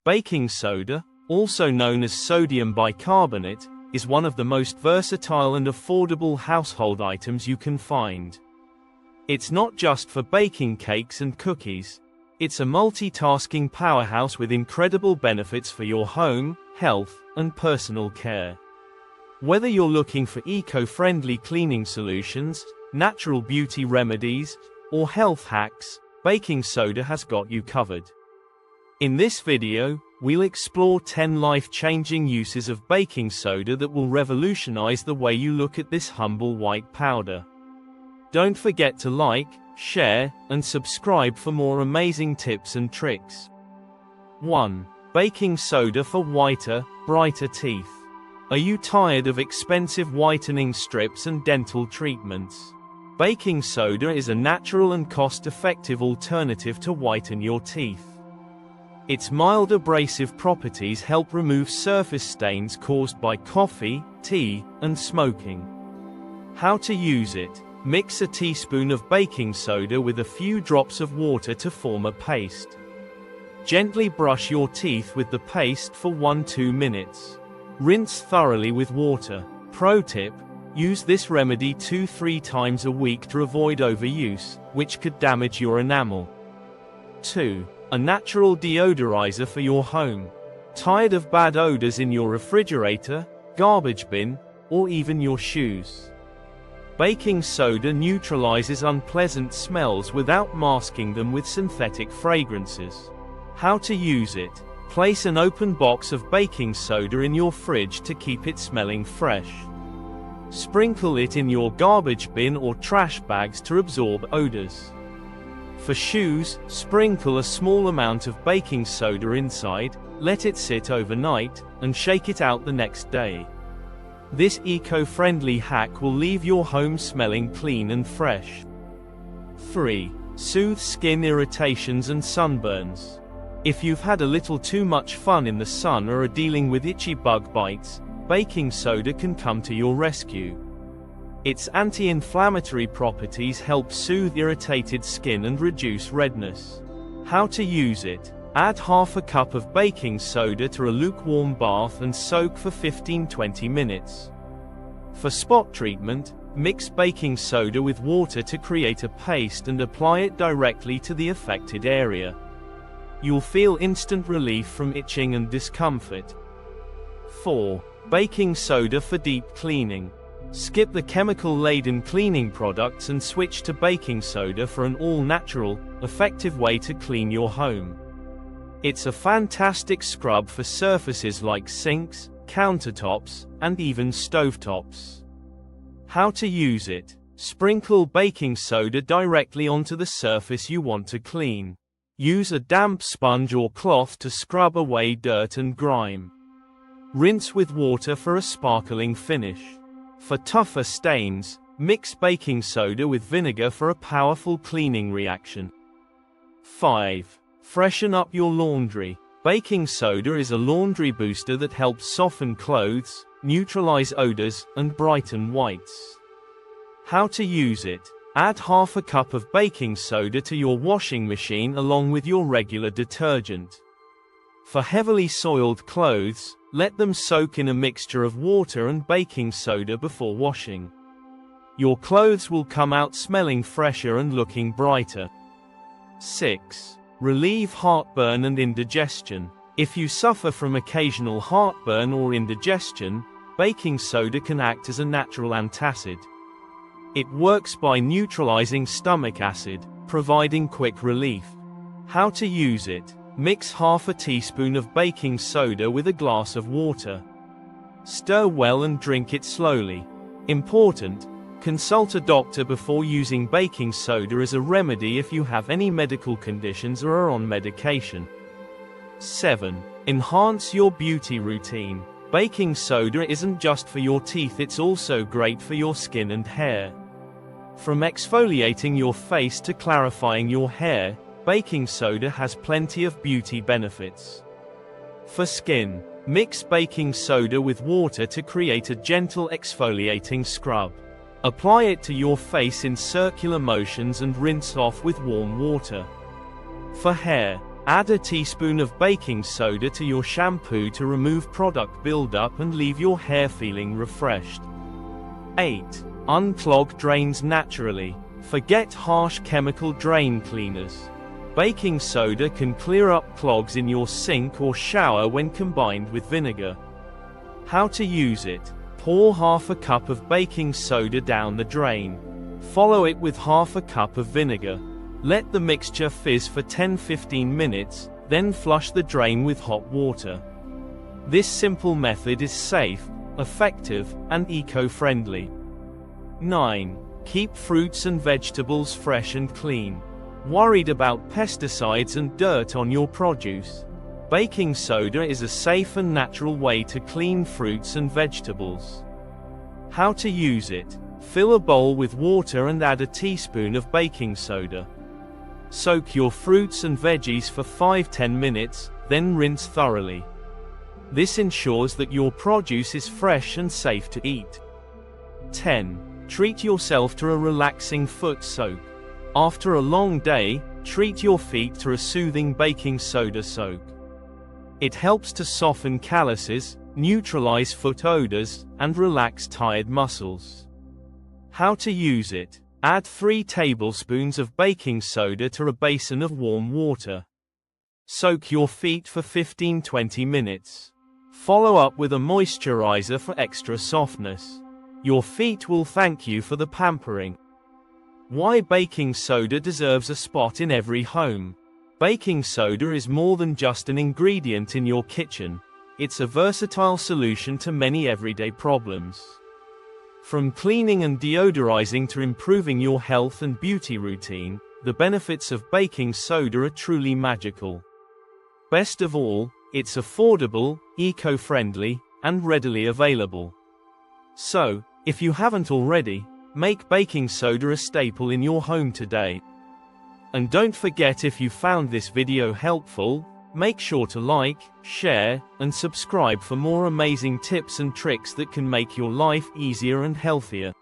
Baking soda, also known as sodium bicarbonate, is one of the most versatile and affordable household items you can find. It's not just for baking cakes and cookies. It's a multitasking powerhouse with incredible benefits for your home, health, and personal care. Whether you're looking for eco-friendly cleaning solutions, natural beauty remedies, or health hacks, baking soda has got you covered. In this video, we'll explore 10 life-changing uses of baking soda that will revolutionize the way you look at this humble white powder. Don't forget to like, share, and subscribe for more amazing tips and tricks. 1. Baking soda for whiter, brighter teeth. Are you tired of expensive whitening strips and dental treatments? Baking soda is a natural and cost-effective alternative to whiten your teeth. Its mild abrasive properties help remove surface stains caused by coffee, tea, and smoking. How to use it? Mix a teaspoon of baking soda with a few drops of water to form a paste. Gently brush your teeth with the paste for 1-2 minutes. Rinse thoroughly with water. Pro tip: use this remedy 2-3 times a week to avoid overuse, which could damage your enamel. 2. A natural deodorizer for your home. Tired of bad odors in your refrigerator, garbage bin, or even your shoes? Baking soda neutralizes unpleasant smells without masking them with synthetic fragrances. How to use it? Place an open box of baking soda in your fridge to keep it smelling fresh. Sprinkle it in your garbage bin or trash bags to absorb odors. For shoes, sprinkle a small amount of baking soda inside, let it sit overnight, and shake it out the next day. This eco-friendly hack will leave your home smelling clean and fresh. 3. Soothe skin irritations and sunburns. If you've had a little too much fun in the sun or are dealing with itchy bug bites, baking soda can come to your rescue. Its anti-inflammatory properties help soothe irritated skin and reduce redness. How to use it? Add half a cup of baking soda to a lukewarm bath and soak for 15-20 minutes. For spot treatment, mix baking soda with water to create a paste and apply it directly to the affected area. You'll feel instant relief from itching and discomfort. 4. Baking soda for deep cleaning. Skip the chemical-laden cleaning products and switch to baking soda for an all-natural, effective way to clean your home. It's a fantastic scrub for surfaces like sinks, countertops, and even stovetops. How to use it? Sprinkle baking soda directly onto the surface you want to clean. Use a damp sponge or cloth to scrub away dirt and grime. Rinse with water for a sparkling finish. For tougher stains, mix baking soda with vinegar for a powerful cleaning reaction. 5. Freshen up your laundry. Baking soda is a laundry booster that helps soften clothes, neutralize odors, and brighten whites. How to use it? Add half a cup of baking soda to your washing machine along with your regular detergent. For heavily soiled clothes, let them soak in a mixture of water and baking soda before washing. Your clothes will come out smelling fresher and looking brighter. 6. Relieve heartburn and indigestion. If you suffer from occasional heartburn or indigestion, baking soda can act as a natural antacid. It works by neutralizing stomach acid, providing quick relief. How to use it? Mix half a teaspoon of baking soda with a glass of water. Stir well and drink it slowly. Important: consult a doctor before using baking soda as a remedy if you have any medical conditions or are on medication. 7. Enhance your beauty routine. Baking soda isn't just for your teeth, it's also great for your skin and hair. From exfoliating your face to clarifying your hair, baking soda has plenty of beauty benefits. For skin, mix baking soda with water to create a gentle exfoliating scrub. Apply it to your face in circular motions and rinse off with warm water. For hair, Add a teaspoon of baking soda to your shampoo to remove product buildup and leave your hair feeling refreshed. 8. Unclog drains naturally. Forget harsh chemical drain cleaners. Baking soda can clear up clogs in your sink or shower when combined with vinegar. How to use it? Pour half a cup of baking soda down the drain. Follow it with half a cup of vinegar. Let the mixture fizz for 10-15 minutes, then flush the drain with hot water. This simple method is safe, effective, and eco-friendly. 9. Keep fruits and vegetables fresh and clean. Worried about pesticides and dirt on your produce? Baking soda is a safe and natural way to clean fruits and vegetables. How to use it? Fill a bowl with water and add a teaspoon of baking soda. Soak your fruits and veggies for 5-10 minutes, then rinse thoroughly. This ensures that your produce is fresh and safe to eat. 10. Treat yourself to a relaxing foot soak. After a long day, treat your feet to a soothing baking soda soak. It helps to soften calluses, neutralize foot odors, and relax tired muscles. How to use it? Add 3 tablespoons of baking soda to a basin of warm water. Soak your feet for 15-20 minutes. Follow up with a moisturizer for extra softness. Your feet will thank you for the pampering. Why baking soda deserves a spot in every home. Baking soda is more than just an ingredient in your kitchen. It's a versatile solution to many everyday problems. From cleaning and deodorizing to improving your health and beauty routine, the benefits of baking soda are truly magical. Best of all, it's affordable, eco-friendly, and readily available. So, if you haven't already, make baking soda a staple in your home today. And don't forget, if you found this video helpful, make sure to like, share, and subscribe for more amazing tips and tricks that can make your life easier and healthier.